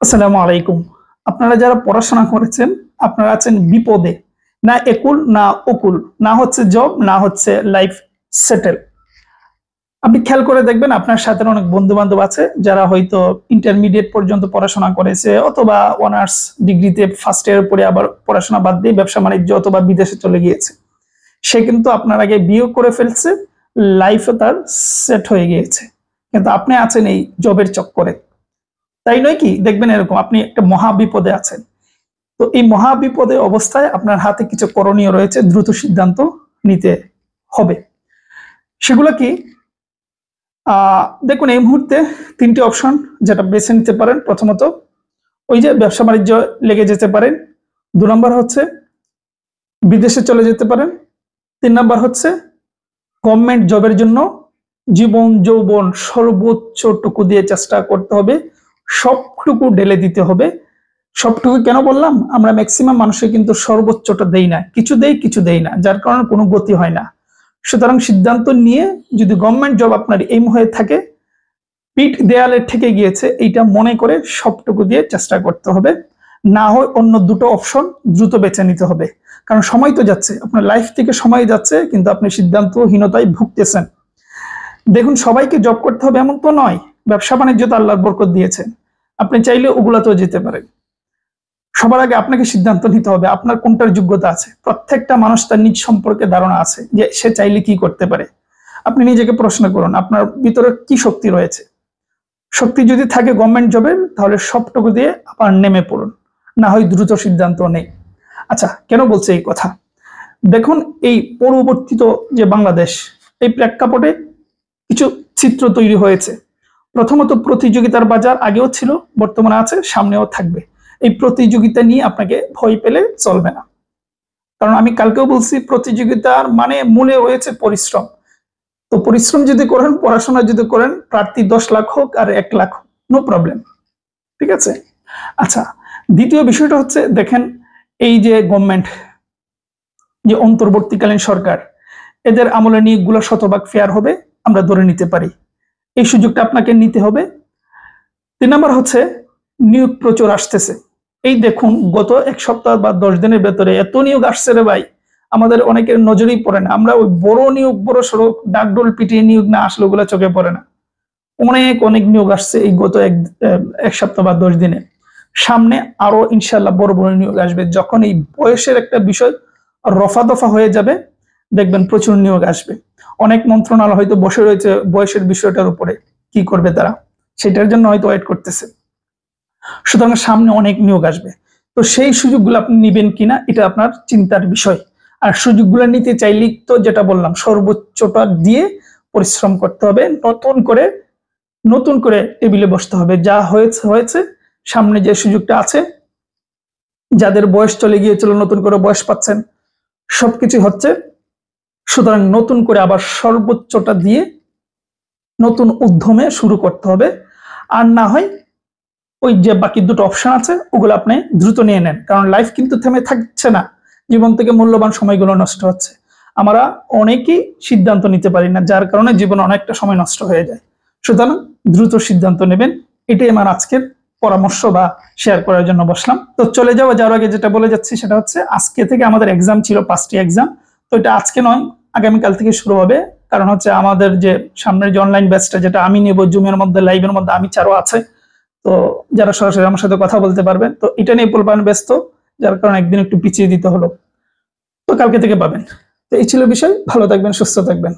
আসসালামু আলাইকুম। আপনারা যারা পড়াশোনা করেছেন, আপনারা আছেন বিপদে। না একুল, না ওকুল, না হচ্ছে জব, না হচ্ছে লাইফ সেটেল। আপনি খেয়াল করে দেখবেন আপনার সাথে অনেক বন্ধু-বান্ধব আছে যারা হয়তো ইন্টারমিডিয়েট পর্যন্ত পড়াশোনা করেছে অথবা অনার্স ডিগ্রিতে ফার্স্ট ইয়ার পরে আবার পড়াশোনা বাদ দিয়ে ব্যবসা-বাণিজ্য অথবা বিদেশে চলে গিয়েছে। সে কিন্তু আপনার আগে বিয়ে করে ফেলছে, লাইফে তার সেট হয়ে গিয়েছে। কিন্তু আপনি আছেন এই জবের চক্করে। তাই নয় কি? দেখবেন এরকম আপনি একটা মহা বিপদে আছেন। তো এই মহা বিপদে অবস্থায় আপনার হাতে কিছু করণীয় রয়েছে, দ্রুত সিদ্ধান্ত নিতে হবে। সেগুলো কি? দেখুন এই মুহূর্তে ৩টি অপশন যেটা বেছে নিতে পারেন। প্রথমত ওই যে ব্যবসা বাণিজ্য লেগে যেতে পারেন। ২ নম্বর হচ্ছে বিদেশে চলে যেতে পারেন। ৩ নম্বর হচ্ছে গভর্নমেন্ট জবের জন্য জীবন যৌবন সর্বোচ্চটুকু দিয়ে চেষ্টা করতে হবে, সবটুকু ঢেলে দিতে হবে। সবটুকু কেন বললাম? আমরা ম্যাক্সিমাম মানুষের কিন্তু সর্বোচ্চটা দেই না, কিছু দেই কিছু দেই না, যার কারণে কোনো গতি হয় না। সুতরাং সিদ্ধান্ত নিয়ে যদি গভর্নমেন্ট জব আপনার এইম হয়ে থাকে, পিঠ দেয়ালে ঠেকে গিয়েছে এইটা মনে করে সবটুকু দিয়ে চেষ্টা করতে হবে। না হয় অন্য দুটো অপশন দ্রুত বেছে নিতে হবে, কারণ সময় তো যাচ্ছে, আপনার লাইফ থেকে সময় যাচ্ছে, কিন্তু আপনি সিদ্ধান্তহীনতায় ভুগতেছেন। দেখুন সবাইকে জব করতে হবে এমন তো নয়। ব্যবসা বাণিজ্য তো আল্লাহর বরকত দিয়েছেন, আপনি চাইলে ওগুলাতেও যেতে পারেন। সবার আগে আপনাকে সিদ্ধান্ত নিতে হবে আপনার কোনটার যোগ্যতা আছে। প্রত্যেকটা মানুষ তার নিজ সম্পর্কে ধারণা আছে যে সে চাইলে কি করতে পারে। আপনি নিজেকে প্রশ্ন করুন আপনার ভিতরে কি শক্তি রয়েছে। শক্তি যদি থাকে গভর্নমেন্ট জবের, তাহলে সবটুকু দিয়ে আবার নেমে পড়ুন, না হয় দ্রুত সিদ্ধান্ত নেই। আচ্ছা, কেন বলছে এই কথা? দেখুন এই পরিবর্তিত যে বাংলাদেশ, এই প্রেক্ষাপটে কিছু চিত্র তৈরি হয়েছে। প্রথমত প্রতিযোগিতার বাজার আগেও ছিল, বর্তমানে আছে, সামনেও থাকবে। এই প্রতিযোগিতা নিয়ে আপনাকে ভয় পেলে চলবে না, কারণ আমি কালকেও বলছি প্রতিযোগিতার মানে মূলে রয়েছে পরিশ্রম। তো পরিশ্রম যদি করেন, পড়াশোনা যদি করেন, প্রার্থী 10 লাখ হোক আর 1 লাখ হোক, নো প্রবলেম। ঠিক আছে? আচ্ছা, দ্বিতীয় বিষয়টা হচ্ছে দেখেন এই যে গভর্নমেন্ট, যে অন্তর্বর্তীকালীন সরকার, এদের আমলে নিয়োগগুলো শতভাগ ফেয়ার হবে আমরা ধরে নিতে পারি। এই সুযোগটা আপনাকে নিতে হবে। ৩ নম্বর হচ্ছে নিয়োগ প্রচুর আসতেছে। এই দেখুন গত 1 সপ্তাহ বা 10 দিনের ভেতরে এত নিয়োগ আসছে রে ভাই, আমাদের অনেকের নজরেই পড়ে না। আমরা ওই বড় নিয়োগ, বড় সড়ক ডাকডোল পিটিয়ে নিয়োগ না আসলে ওগুলো চোখে পড়ে না। অনেক অনেক নিয়োগ আসছে এই গত এক সপ্তাহ বা 10 দিনে। সামনে আরো ইনশাল্লাহ বড় বড় নিয়োগ আসবে। যখন এই বয়সের একটা বিষয় রফা দফা হয়ে যাবে, দেখবেন প্রচুর নিয়োগ আসবে। অনেক মন্ত্রণালয় হয়তো বসে রয়েছে বয়সের বিষয়টার উপরে, কি করবে তারা, সেটার জন্য হয়তো ওয়েট করতেছে। সুতরাং সামনে অনেক নিয়োগ আসবে। তো সেই সুযোগগুলো আপনি নিবেন কিনা এটা আপনার চিন্তার বিষয়। আর সুযোগগুলো নিতে চাইলেই তো যেটা বললাম, সর্বোচ্চটা দিয়ে পরিশ্রম করতে হবে, নতুন করে টেবিলে বসতে হবে। যা হয়েছে হয়েছে, সামনে যে সুযোগটা আছে, যাদের বয়স চলে গিয়েছিল নতুন করে বয়স পাচ্ছেন, সবকিছু হচ্ছে। সুতরাং নতুন করে আবার সর্বোচ্চটা দিয়ে নতুন উদ্যমে শুরু করতে হবে। আর না হয় ওই যে বাকি দুটো অপশন আছে ওগুলো আপনি দ্রুত নিয়ে নেন, কারণ লাইফ কিন্তু থেমে থাকছে না, জীবন থেকে মূল্যবান সময়গুলো নষ্ট হচ্ছে। আমরা অনেকেই সিদ্ধান্ত নিতে পারি না, যার কারণে জীবনে অনেকটা সময় নষ্ট হয়ে যায়। সুতরাং দ্রুত সিদ্ধান্ত নেবেন, এটাই আমার আজকের পরামর্শ বা শেয়ার করার জন্য বসলাম। তো চলে যাওয়ার আগে যেটা বলে যাচ্ছি সেটা হচ্ছে আজকে থেকে আমাদের এক্সাম ছিল 5টি এক্সাম। তো এটা আজকে নয়, আগামীকাল থেকে শুরু হবে। কারণ হচ্ছে আমাদের যে সামনের যে অনলাইন ব্যাচটা, যেটা আমি নেব জুমের মধ্যে, লাইভের মধ্যে আমি ছাড়াও আছে, তো যারা সরাসরি আমার সাথে কথা বলতে পারবেন, তো এটা নিয়ে বলবেন ব্যস্ত, যার কারণে একদিন একটু পিছিয়ে দিতে হলো। তো কালকে থেকে পাবেন। তো এই ছিল বিষয়। ভালো থাকবেন, সুস্থ থাকবেন।